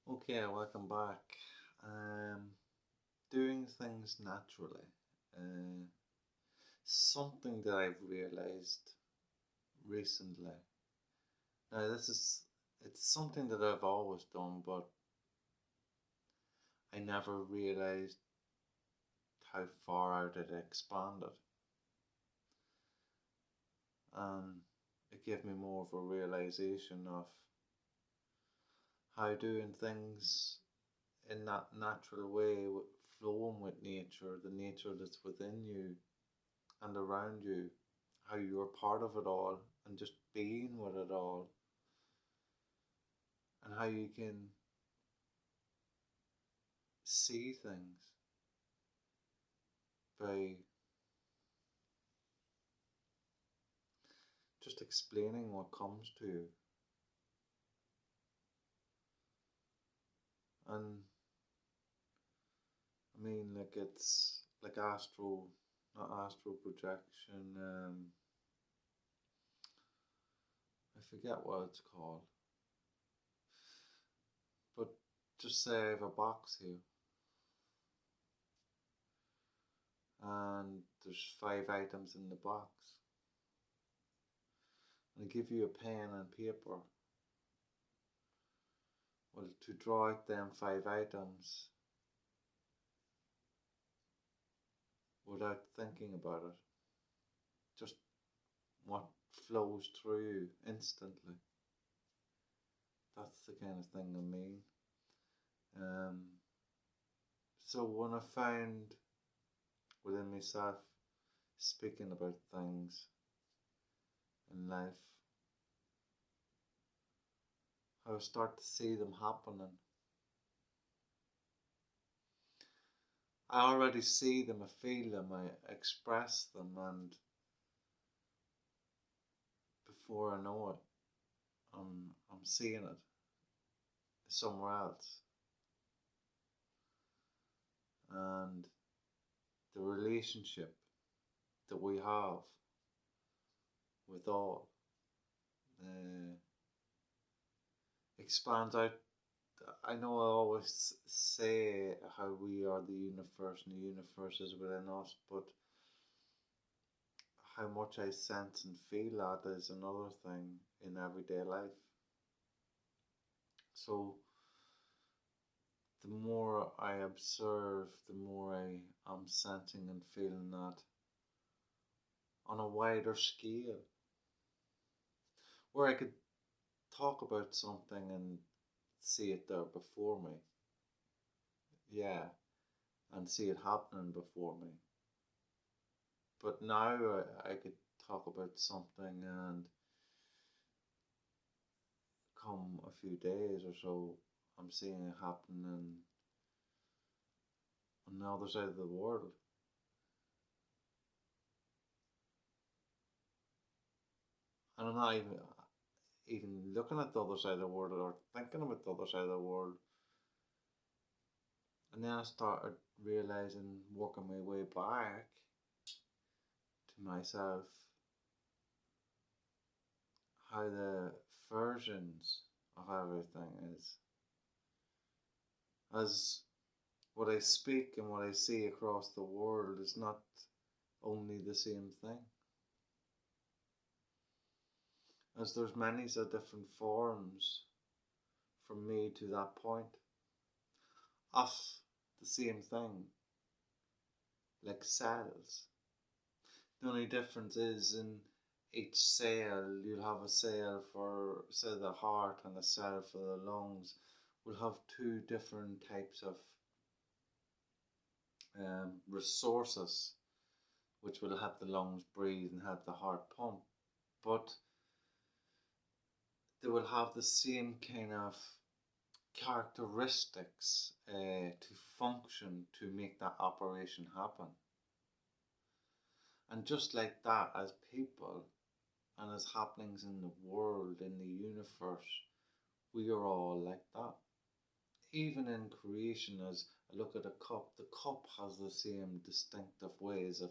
Okay, welcome back. Um, Doing things naturally. Uh, Something that I've realized recently. Now, it's something that I've always done, but I never realized how far out it expanded. And it gave me more of a realization of how doing things in that natural way, flowing with nature, the nature that's within you and around you, how you're part of it all and just being with it all, and how you can see things by just explaining what comes to you. And I mean, like it's like not astral projection. I forget what it's called, but just say I have a box here, and there's 5 items in the box, and I give you a pen and paper. Well, to draw out them 5 items without thinking about it, just what flows through you instantly. That's the kind of thing I mean. Um, so when I found within myself speaking about things in life, how I start to see them happening. I already see them, I feel them, I express them, and before I know it, I'm seeing it somewhere else. And the relationship that we have with all uh, expands out. I know I always say how we are the universe and the universe is within us, but how much I sense and feel that is another thing in everyday life. So the more I observe, the more I am sensing and feeling that on a wider scale, where I could talk about something and see it there before me. Yeah, and see it happening before me. But now I could talk about something and come a few days or so, I'm seeing it happening on the other side of the world. And I'm not even looking at the other side of the world or thinking about the other side of the world. And then I started realizing, working my way back to myself, how the versions of everything is. As what I speak and what I see across the world is not only the same thing. As there's many so different forms from me to that point of the same thing, like cells. The only difference is in each cell, you'll have a cell for, say, the heart and a cell for the lungs. We'll have two different types of resources which will help the lungs breathe and help the heart pump. But they will have the same kind of characteristics to function to make that operation happen. And just like that, as people and as happenings in the world, in the universe, we are all like that. Even in creation, as I look at a cup, the cup has the same distinctive ways of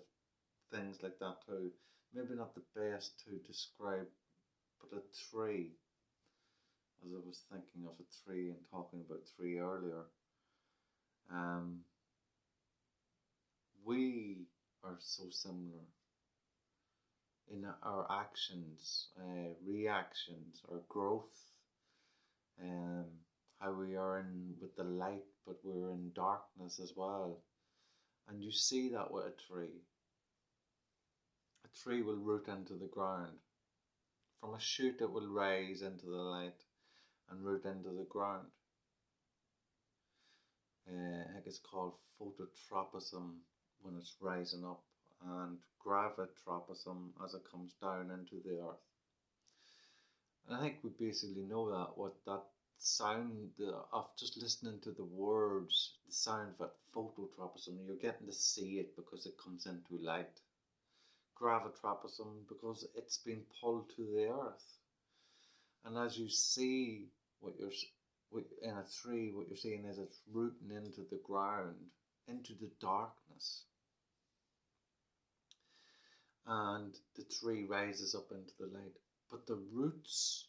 things like that too. Maybe not the best to describe, but a tree. as I was thinking of a tree and talking about tree earlier. Um, we are so similar in our actions, reactions, our growth, um, how we are in with the light, but we're in darkness as well. And you see that with a tree. A tree will root into the ground. From a shoot, it will rise into the light and root into the ground. I think it's called phototropism when it's rising up, and gravitropism as it comes down into the earth. And I think we basically know that, what that sound of just listening to the words, the sound of it, phototropism, you're getting to see it because it comes into light. Gravitropism because it's been pulled to the earth. And as you see in a tree, what you're seeing is it's rooting into the ground, into the darkness. And the tree rises up into the light. But the roots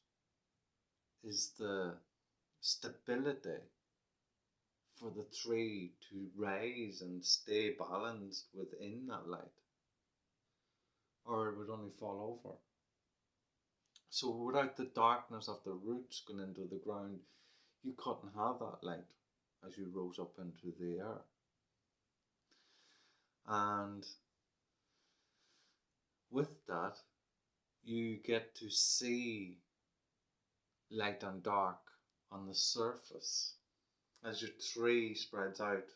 is the stability for the tree to rise and stay balanced within that light, or it would only fall over. So without the darkness of the roots going into the ground, you couldn't have that light as you rose up into the air. And with that, you get to see light and dark on the surface. As your tree spreads out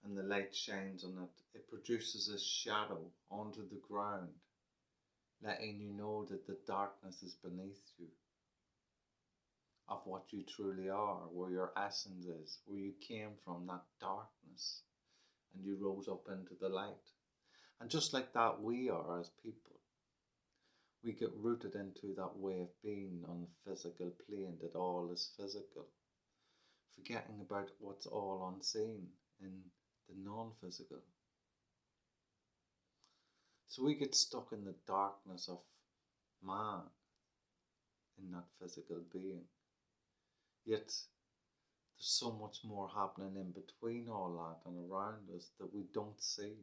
and the light shines on it, it produces a shadow onto the ground, letting you know that the darkness is beneath you, of what you truly are, where your essence is, where you came from, that darkness, and you rose up into the light. And just like that, we are as people. We get rooted into that way of being on the physical plane, that all is physical, forgetting about what's all unseen in the non-physical. So we get stuck in the darkness of man, in that physical being. Yet there's so much more happening in between all that and around us that we don't see.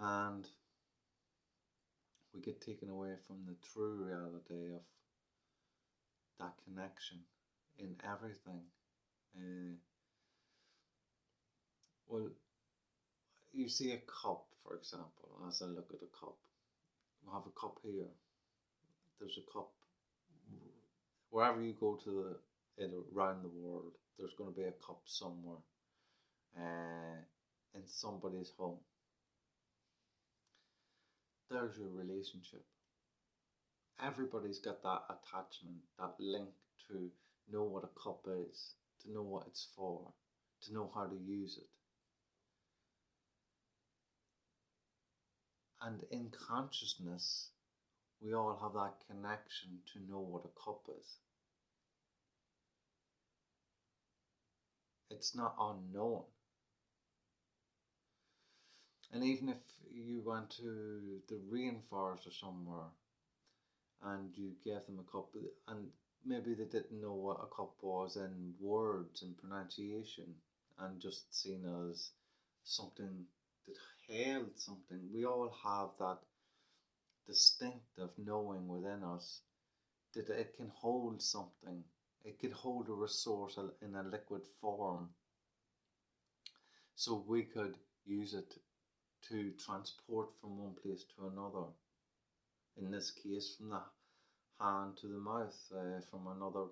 And we get taken away from the true reality of that connection in everything. Well, you see a cup, for example, as I look at a cup. We have a cup here. There's a cup. Wherever you go to around the world, there's going to be a cup somewhere in somebody's home. There's your relationship. Everybody's got that attachment, that link to know what a cup is, to know what it's for, to know how to use it. And in consciousness, we all have that connection to know what a cup is. It's not unknown. And even if you went to the rainforest or somewhere and you gave them a cup, and maybe they didn't know what a cup was in words and pronunciation, and just seen as something that held something, we all have that distinctive knowing within us that it can hold something. It can hold a resource in a liquid form. So we could use it to transport from one place to another. In this case, from the hand to the mouth, from another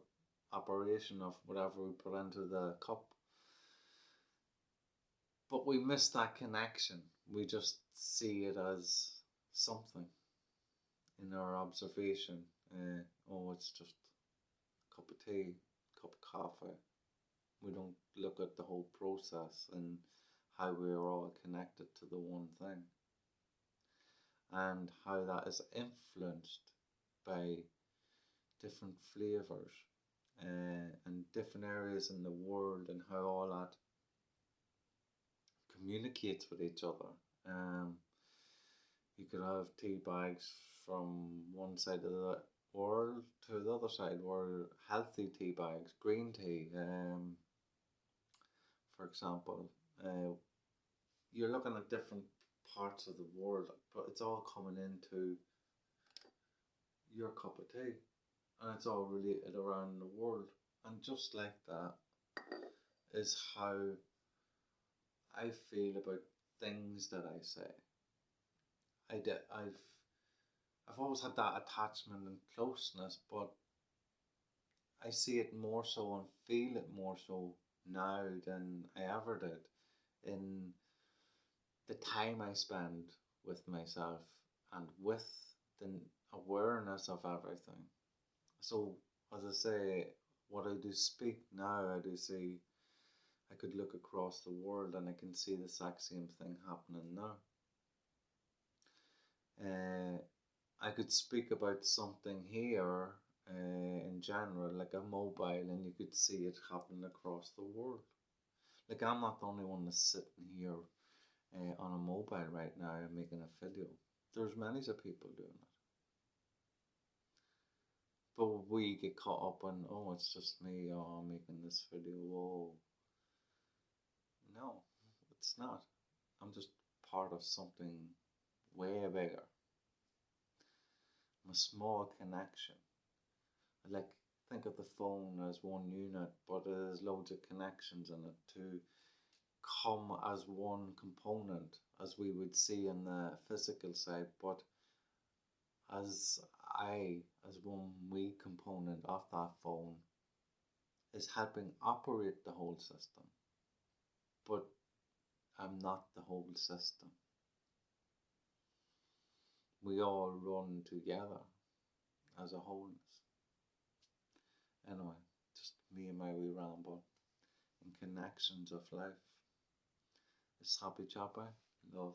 operation of whatever we put into the cup. But we miss that connection. We just see it as something in our observation. Oh, it's just a cup of tea, a cup of coffee. We don't look at the whole process and how we are all connected to the one thing, and how that is influenced by different flavors and different areas in the world, and how all that communicates with each other. You could have tea bags from one side of world to the other side where healthy tea bags, green tea, for example, uh, you're looking at different parts of the world, but it's all coming into your cup of tea, and it's all related around the world. And just like that is how I feel about things that I say. I've always had that attachment and closeness, but I see it more so and feel it more so now than I ever did in the time I spend with myself and with the awareness of everything. So, as I say, what I do speak now, I do see, I could look across the world and I can see the exact same thing happening now. I could speak about something here in general, like a mobile, and you could see it happening across the world. Like, I'm not the only one that's sitting here on a mobile right now making a video. There's many of people doing it. But we get caught up on, oh, it's just me, oh, I'm making this video. Whoa. No, it's not. I'm just part of something way bigger. I'm a small connection. Like, think of the phone as one unit, but there's loads of connections in it to come as one component, as we would see in the physical side, but as as one wee component of that phone, is helping operate the whole system. But I'm not the whole system. We all run together as a wholeness. Anyway, just me and my wee ramble in connections of life. It's happy chappy, love.